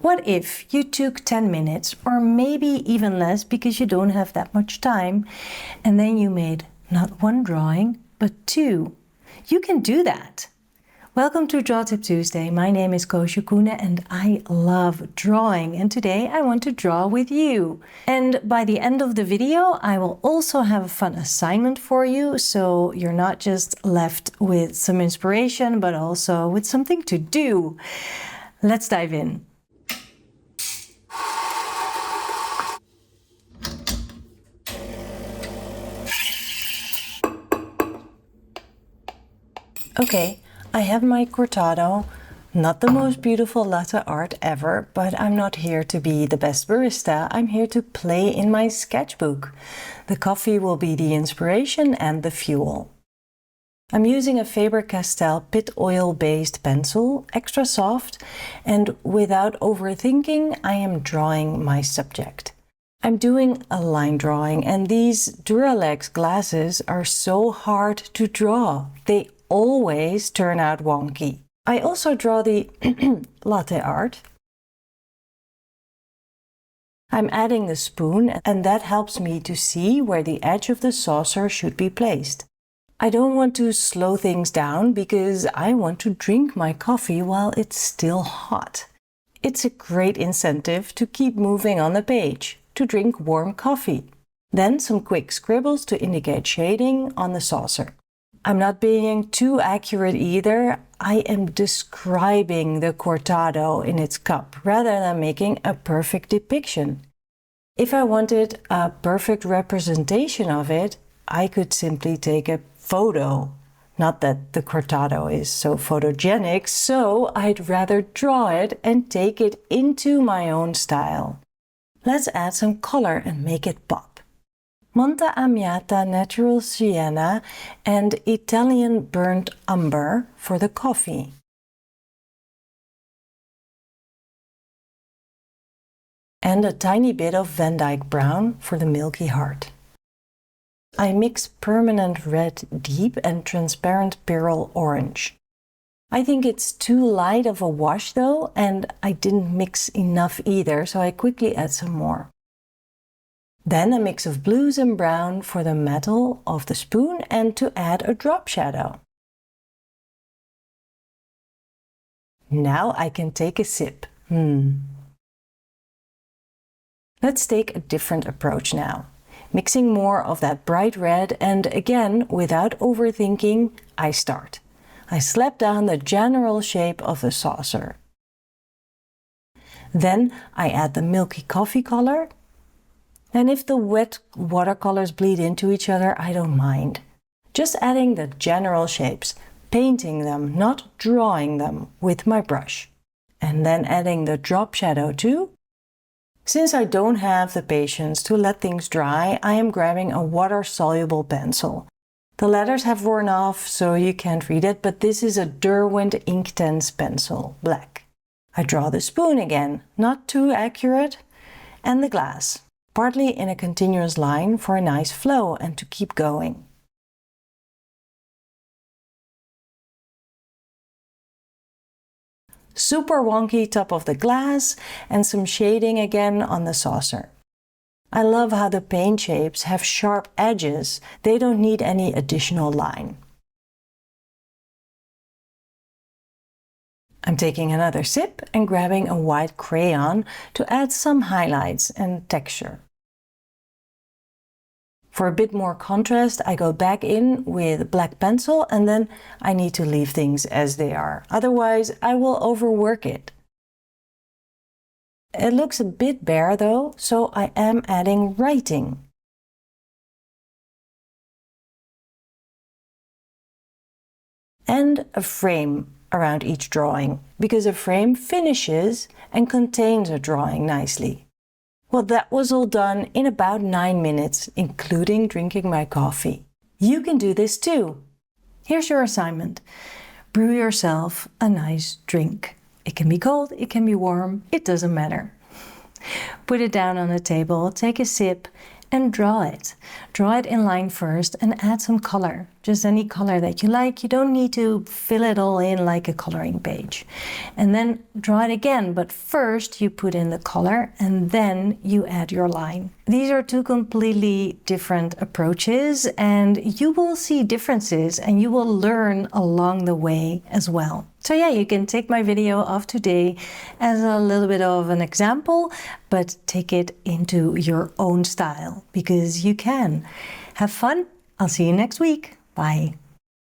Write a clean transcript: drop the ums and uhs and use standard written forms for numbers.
What if you took 10 minutes or maybe even less because you don't have that much time, and then you made not one drawing, but 2? You can do that. Welcome to Draw Tip Tuesday. My name is Koosje Koenen and I love drawing, and today I want to draw with you. And by the end of the video I will also have a fun assignment for you, so you're not just left with some inspiration but also with something to do. Let's dive in. Okay, I have my cortado, not the most beautiful latte art ever, but I'm not here to be the best barista, I'm here to play in my sketchbook. The coffee will be the inspiration and the fuel. I'm using a Faber-Castell Pitt oil-based pencil, extra soft, and without overthinking, I am drawing my subject. I'm doing a line drawing, and these Duralex glasses are so hard to draw. They always turn out wonky. I also draw the latte art. I'm adding the spoon, and that helps me to see where the edge of the saucer should be placed. I don't want to slow things down because I want to drink my coffee while it's still hot. It's a great incentive to keep moving on the page, to drink warm coffee. Then some quick scribbles to indicate shading on the saucer. I'm not being too accurate either. I am describing the cortado in its cup rather than making a perfect depiction. If I wanted a perfect representation of it, I could simply take a photo. Not that the cortado is so photogenic, so I'd rather draw it and take it into my own style. Let's add some color and make it pop. Monta Amiata Natural Sienna and Italian Burnt Umber for the coffee. And a tiny bit of Van Dyke Brown for the milky heart. I mix permanent red deep and transparent Pyrrole orange. I think it's too light of a wash though, and I didn't mix enough either, so I quickly add some more. Then a mix of blues and brown for the metal of the spoon and to add a drop shadow. Now I can take a sip. Let's take a different approach now. Mixing more of that bright red, and again, without overthinking, I start. I slap down the general shape of the saucer. Then I add the milky coffee color. And if the wet watercolors bleed into each other, I don't mind. Just adding the general shapes, painting them, not drawing them with my brush. And then adding the drop shadow too. Since I don't have the patience to let things dry, I am grabbing a water-soluble pencil. The letters have worn off, so you can't read it, but this is a Derwent Intense pencil, black. I draw the spoon again, not too accurate, and the glass. Partly in a continuous line for a nice flow and to keep going. Super wonky top of the glass and some shading again on the saucer. I love how the paint shapes have sharp edges. They don't need any additional line. I'm taking another sip and grabbing a white crayon to add some highlights and texture. For a bit more contrast, I go back in with black pencil, and then I need to leave things as they are. Otherwise, I will overwork it. It looks a bit bare though, so I am adding writing. And a frame around each drawing, because a frame finishes and contains a drawing nicely. Well, that was all done in about 9 minutes, including drinking my coffee. You can do this too. Here's your assignment. Brew yourself a nice drink. It can be cold, it can be warm, it doesn't matter. Put it down on the table, take a sip and draw it. Draw it in line first and add some color. just any color that you like. You don't need to fill it all in like a coloring page. And then draw it again, but first you put in the color and then you add your line. These are two completely different approaches, and you will see differences and you will learn along the way as well. So yeah, you can take my video of today as a little bit of an example, but take it into your own style, because you can. Have fun. I'll see you next week. Bye.